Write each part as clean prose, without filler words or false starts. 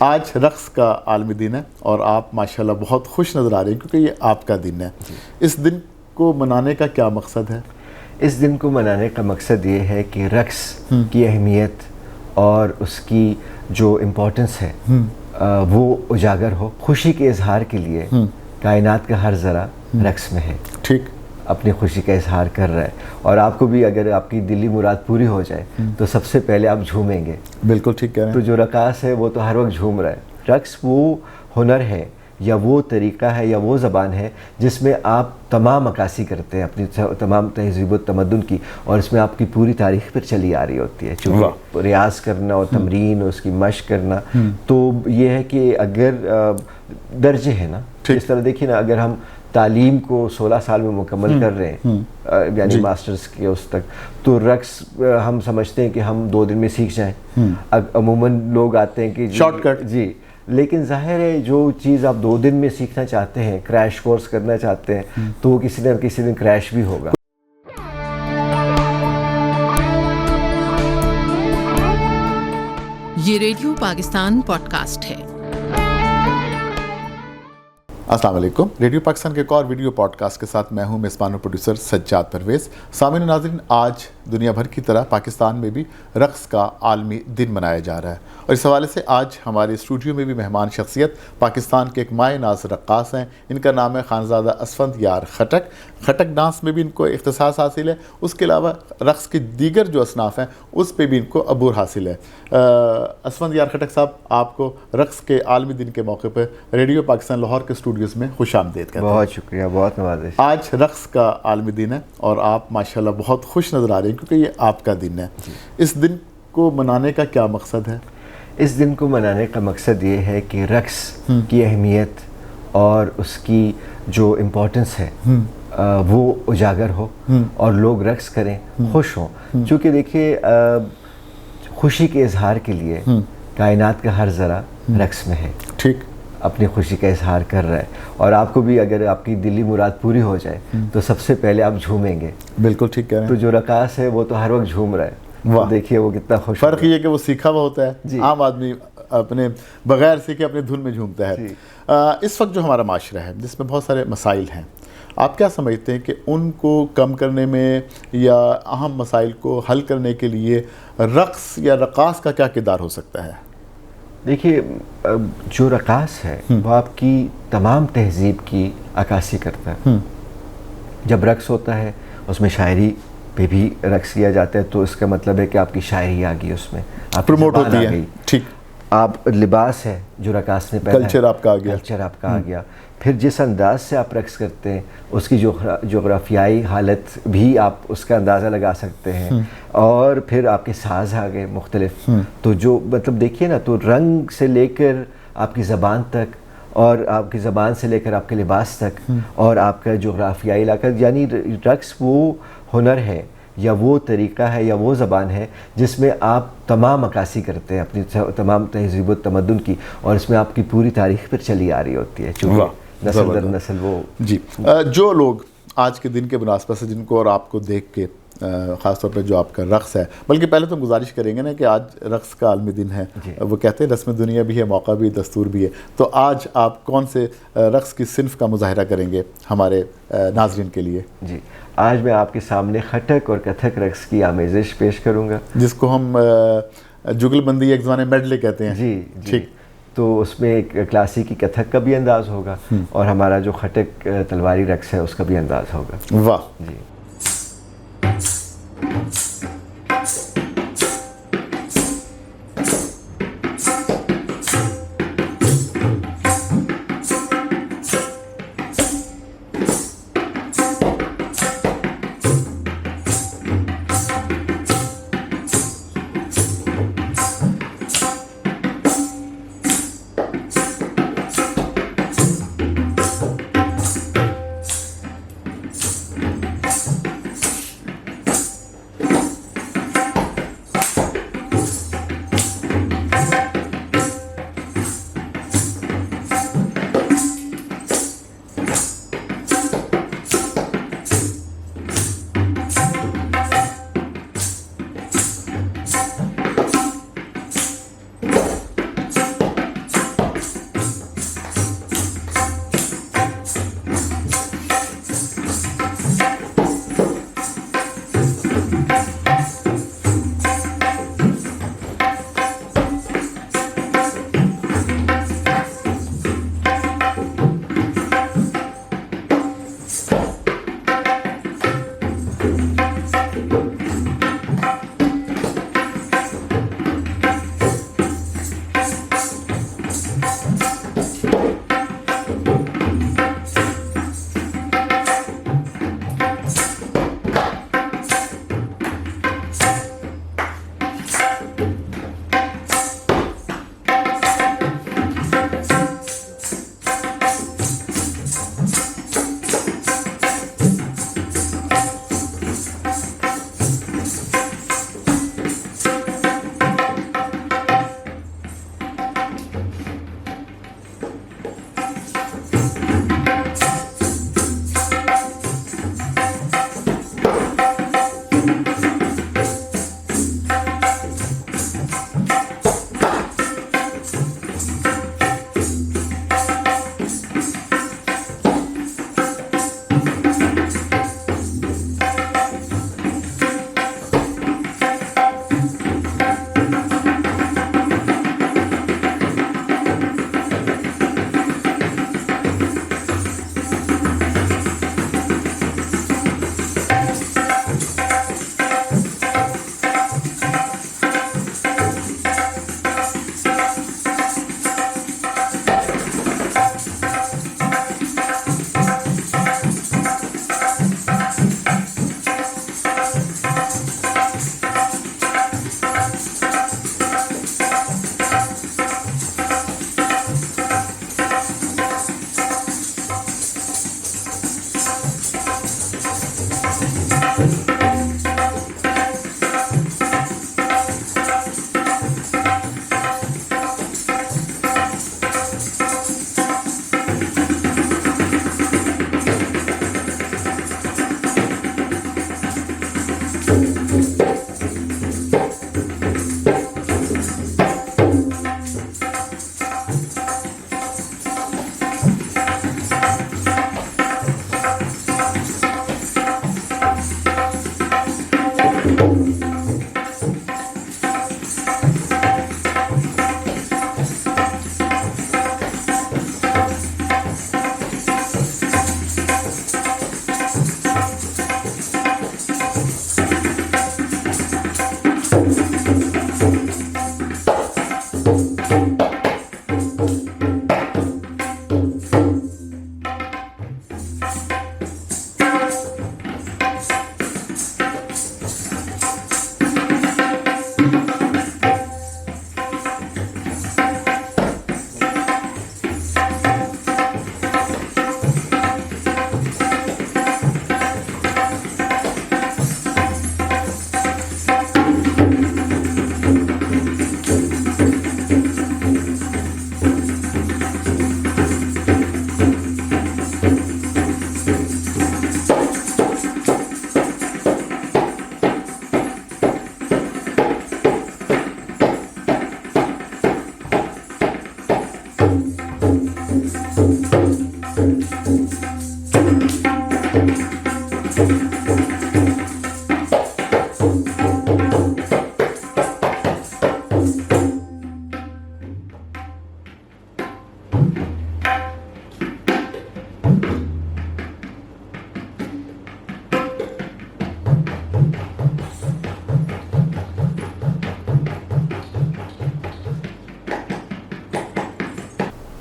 آج رقص کا عالمی دن ہے اور آپ ماشاءاللہ بہت خوش نظر آ رہے ہیں کیونکہ یہ آپ کا دن ہے. اس دن کو منانے کا کیا مقصد ہے؟ اس دن کو منانے کا مقصد یہ ہے کہ رقص کی اہمیت اور اس کی جو امپورٹنس ہے وہ اجاگر ہو. خوشی کے اظہار کے لیے کائنات کا ہر ذرہ رقص میں ہے، ٹھیک، اپنی خوشی کا اظہار کر رہا ہے. اور آپ کو بھی اگر آپ کی دلی مراد پوری ہو جائے تو سب سے پہلے آپ جھومیں گے. بالکل ٹھیک کہہ رہے تو ہیں. جو رقاص ہے وہ تو ہر وقت جھوم رہا ہے. رقص وہ ہنر ہے یا وہ طریقہ ہے یا وہ زبان ہے جس میں آپ تمام عکاسی کرتے ہیں اپنی تمام تہذیب و تمدن کی، اور اس میں آپ کی پوری تاریخ پر چلی آ رہی ہوتی ہے. چونکہ ریاض کرنا اور تمرین اور اس کی مشق کرنا، تو یہ ہے کہ اگر درجے ہیں نا، اس طرح دیکھیے نا، اگر ہم تعلیم کو 16 سال میں مکمل کر رہے ہیں یعنی ماسٹرز کے اس تک، تو رقص ہم سمجھتے ہیں کہ ہم 2 دن میں سیکھ جائیں. عموماً لوگ آتے ہیں کہ شارٹ کٹ، جی، لیکن ظاہر ہے جو چیز آپ 2 دن میں سیکھنا چاہتے ہیں، کریش کورس کرنا چاہتے ہیں، تو وہ کسی نہ کسی دن کریش بھی ہوگا. یہ ریڈیو پاکستان پوڈ کاسٹ ہے. السلام علیکم. ریڈیو پاکستان کے ایک اور ویڈیو پوڈ کاسٹ کے ساتھ میں ہوں میزبان و پروڈیوسر سجاد پرویز. سامعین و ناظرین، آج دنیا بھر کی طرح پاکستان میں بھی رقص کا عالمی دن منایا جا رہا ہے، اور اس حوالے سے آج ہمارے اسٹوڈیو میں بھی مہمان شخصیت پاکستان کے ایک مائع ناز رقاص ہیں. ان کا نام ہے خانزادہ اسفند یار خٹک. خٹک ڈانس میں بھی ان کو اختصاص حاصل ہے، اس کے علاوہ رقص کے دیگر جو اصناف ہیں اس پہ بھی ان کو عبور حاصل ہے. اسفند یار خٹک صاحب، آپ کو رقص کے عالمی دن کے موقع پہ ریڈیو پاکستان لاہور کے اسٹوڈیوز میں خوش آمدید کہتے ہیں. بہت شکریہ، بہت نوازش. آج رقص کا عالمی دن ہے اور آپ ماشاءاللہ بہت خوش نظر آ رہے ہیں کیونکہ یہ آپ کا دن ہے. اس دن کو منانے کا کیا مقصد ہے؟ اس دن کو منانے کا مقصد یہ ہے کہ رقص کی اہمیت اور اس کی جو امپورٹنس ہے وہ اجاگر ہو اور لوگ رقص کریں، خوش ہوں. چونکہ دیکھیے، خوشی کے اظہار کے لیے کائنات کا ہر ذرہ رقص میں ہے، ٹھیک، اپنی خوشی کا اظہار کر رہا ہے. اور آپ کو بھی اگر آپ کی دلی مراد پوری ہو جائے تو سب سے پہلے آپ جھومیں گے. بالکل ٹھیک کہہ رہے تو ہیں. جو رقاص ہے وہ تو ہر وقت جھوم رہا ہے. دیکھیے وہ کتنا خوش. فرق یہ ہے کہ وہ سیکھا ہوا ہوتا ہے، عام آدمی اپنے بغیر سیکھے اپنے دھن میں جھومتا ہے. اس وقت جو ہمارا معاشرہ ہے جس میں بہت سارے مسائل ہیں، آپ کیا سمجھتے ہیں کہ ان کو کم کرنے میں یا اہم مسائل کو حل کرنے کے لیے رقص یا رقاص کا کیا کردار ہو سکتا ہے؟ دیکھیے، جو رقاص ہے وہ آپ کی تمام تہذیب کی عکاسی کرتا ہے. جب رقص ہوتا ہے اس میں شاعری پہ بھی رقص کیا جاتا ہے، تو اس کا مطلب ہے کہ آپ کی شاعری آ گئی، اس میں آپ پروموٹ ہوتی ہے. ٹھیک. آپ لباس ہے جو رقاص نے پہنا، کلچر آپ کا آ گیا. کلچر آپ کا آ گیا. پھر جس انداز سے آپ رقص کرتے ہیں اس کی جغرافیائی حالت بھی آپ اس کا اندازہ لگا سکتے ہیں. اور پھر آپ کے ساز آ گئے مختلف. تو جو مطلب دیکھیے نا، تو رنگ سے لے کر آپ کی زبان تک، اور آپ کی زبان سے لے کر آپ کے لباس تک، اور آپ کا جغرافیائی علاقہ، یعنی رقص وہ ہنر ہے یا وہ طریقہ ہے یا وہ زبان ہے جس میں آپ تمام عکاسی کرتے ہیں اپنی تمام تہذیب و تمدن کی، اور اس میں آپ کی پوری تاریخ پر چلی آ رہی ہوتی ہے. چونکہ نسل در نسل وہ جی. جو لوگ آج کے دن کے مناسبت سے جن کو اور آپ کو دیکھ کے خاص طور پہ جو آپ کا رقص ہے، بلکہ پہلے تو گزارش کریں گے نا کہ آج رقص کا عالمی دن ہے، وہ کہتے ہیں رسم دنیا بھی ہے، موقع بھی، دستور بھی ہے. تو آج آپ کون سے رقص کی صنف کا مظاہرہ کریں گے ہمارے ناظرین کے لیے؟ جی، آج میں آپ کے سامنے خٹک اور کتھک رقص کی آمیزش پیش کروں گا، جس کو ہم جگل بندی ایک زمانے میڈلے کہتے ہیں. جی. ٹھیک. تو اس میں ایک کلاسیکی کتھک کا بھی انداز ہوگا، اور ہمارا جو خٹک تلواری رقص ہے اس کا بھی انداز ہوگا. واہ. جی.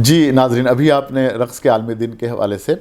جی ناظرین، ابھی آپ نے رقص کے عالمی دن کے حوالے سے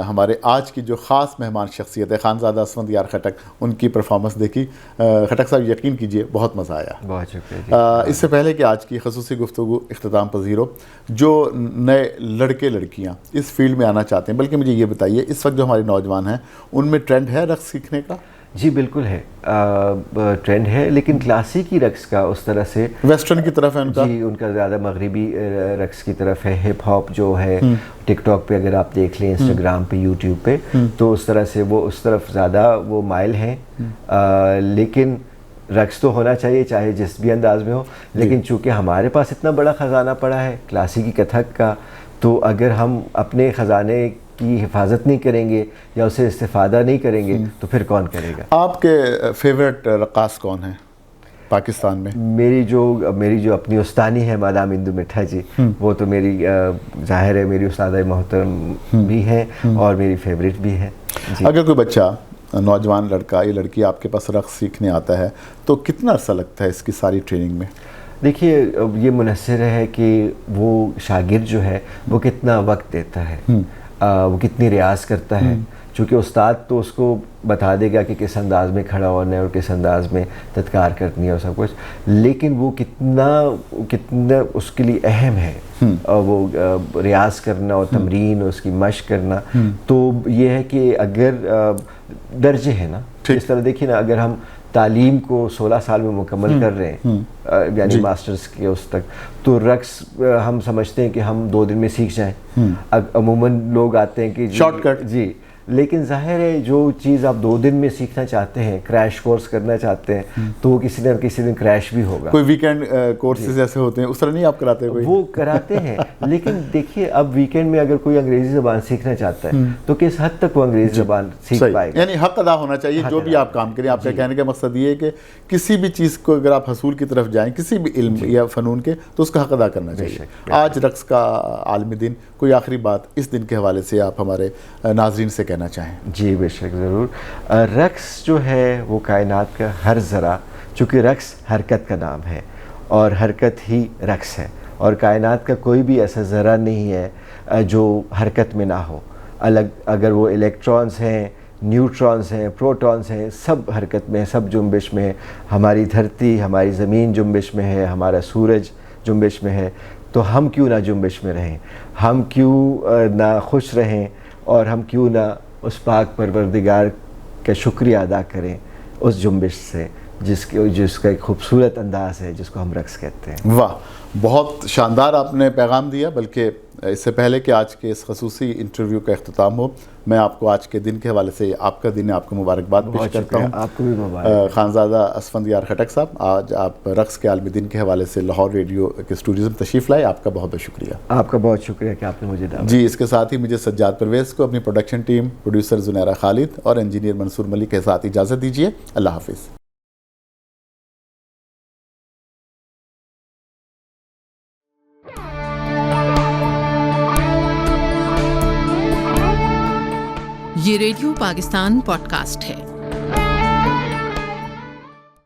ہمارے آج کی جو خاص مہمان شخصیت ہے خانزادہ اسفند یار خٹک، ان کی پرفارمنس دیکھی۔ خٹک صاحب یقین کیجئے بہت مزہ آیا۔ بہت شکریہ۔ اس سے پہلے کہ آج کی خصوصی گفتگو اختتام پذیر ہو، جو نئے لڑکے لڑکیاں اس فیلڈ میں آنا چاہتے ہیں، بلکہ مجھے یہ بتائیے اس وقت جو ہمارے نوجوان ہیں ان میں ٹرینڈ ہے رقص سیکھنے کا؟ جی بالکل ہے، ٹرینڈ ہے، لیکن کلاسیکی رقص کا اس طرح سے ویسٹرن کی طرف ہے ان کا؟ جی ان کا زیادہ مغربی رقص کی طرف ہے۔ ہپ ہاپ جو ہے ٹک ٹاک پہ اگر آپ دیکھ لیں، انسٹاگرام پہ، یوٹیوب پہ، تو اس طرح سے وہ اس طرف زیادہ وہ مائل ہیں۔ لیکن رقص تو ہونا چاہیے چاہے جس بھی انداز میں ہو، لیکن چونکہ ہمارے پاس اتنا بڑا خزانہ پڑا ہے کلاسیکی کتھک کا، تو اگر ہم اپنے خزانے کی حفاظت نہیں کریں گے یا اسے استفادہ نہیں کریں گے تو پھر کون کرے گا؟ آپ کے فیوریٹ رقاص کون ہیں پاکستان میں؟ میری جو اپنی استانی ہے مادام اندو مٹھا جی، وہ تو میری ظاہر ہے میری استادہ محترم بھی ہیں اور میری فیوریٹ بھی ہیں۔ اگر کوئی بچہ، نوجوان لڑکا یا لڑکی آپ کے پاس رقص سیکھنے آتا ہے تو کتنا عرصہ لگتا ہے اس کی ساری ٹریننگ میں؟ دیکھیے یہ منحصر ہے کہ وہ شاگرد جو ہے وہ کتنا وقت دیتا ہے، وہ کتنی ریاض کرتا ہے، چونکہ استاد تو اس کو بتا دے گا کہ کس انداز میں کھڑا ہونا ہے اور کس انداز میں تدکار کرنی ہے اور سب کچھ، لیکن وہ کتنا اس کے لیے اہم ہے وہ ریاض کرنا اور تمرین اور اس کی مشق کرنا۔ تو یہ ہے کہ اگر درجے ہیں نا، اس طرح دیکھیے نا، اگر ہم تعلیم کو 16 سال میں مکمل کر رہے ہیں، یعنی ماسٹرز کے اس تک، تو رقص ہم سمجھتے ہیں کہ ہم 2 دن میں سیکھ جائیں۔ عموماً لوگ آتے ہیں کہ شارٹ کٹ، جی، لیکن ظاہر ہے جو چیز آپ 2 دن میں سیکھنا چاہتے ہیں، کریش کورس کرنا چاہتے ہیں، تو وہ کسی نہ کسی دن کریش بھی ہوگا۔ کوئی ویکینڈ کورسز ایسے ہوتے ہیں، اس طرح نہیں آپ کراتے؟ کوئی وہ کراتے ہیں، لیکن دیکھیے اب ویکینڈ میں اگر کوئی انگریزی زبان سیکھنا چاہتا ہے تو کس حد تک وہ انگریزی زبان سیکھ پائے گا؟ یعنی حق ادا ہونا چاہیے جو بھی آپ کام کریں۔ آپ کا کہنے کا مقصد یہ ہے کہ کسی بھی چیز کو اگر آپ حصول کی طرف جائیں، کسی بھی علم یا فنون کے، تو اس کا حق ادا کرنا چاہیے۔ آج رقص کا عالمی دن، کوئی آخری بات اس دن کے حوالے سے آپ ہمارے ناظرین سے کہنا چاہیں؟ جی بے شک، ضرور۔ رقص جو ہے وہ کائنات کا ہر ذرہ، چونکہ رقص حرکت کا نام ہے اور حرکت ہی رقص ہے، اور کائنات کا کوئی بھی ایسا ذرہ نہیں ہے جو حرکت میں نہ ہو۔ اگر وہ الیکٹرانز ہیں، نیوٹرانز ہیں، پروٹونز ہیں، سب حرکت میں، سب جنبش میں ہے۔ ہماری دھرتی، ہماری زمین جنبش میں ہے، ہمارا سورج جنبش میں ہے، تو ہم کیوں نہ جنبش میں رہیں؟ ہم کیوں نہ خوش رہیں اور ہم کیوں نہ اس پاک پروردگار کا شکریہ ادا کریں اس جنبش سے جس کا ایک خوبصورت انداز ہے، جس کو ہم رقص کہتے ہیں۔ واہ، بہت شاندار آپ نے پیغام دیا۔ بلکہ اس سے پہلے کہ آج کے اس خصوصی انٹرویو کا اختتام ہو، میں آپ کو آج کے دن کے حوالے سے، آپ کا دن ہے، آپ کو مبارکباد پیش کرتا ہوں۔ آپ کو بھی مبارک۔ خانزادہ اسفند یار خٹک صاحب، آج آپ رقص کے عالمی دن کے حوالے سے لاہور ریڈیو کے اسٹوڈیوز میں تشریف لائے، آپ کا بہت بہت شکریہ۔ آپ کا بہت شکریہ کہ آپ نے مجھے دعوت۔ جی، اس کے ساتھ ہی مجھے سجاد پرویز کو، اپنی پروڈکشن ٹیم، پروڈیوسر زنیرہ خالد اور انجینئر منصور ملک کے ساتھ اجازت دیجیے۔ اللہ حافظ۔ یہ ریڈیو پاکستان پوڈ کاسٹ ہے۔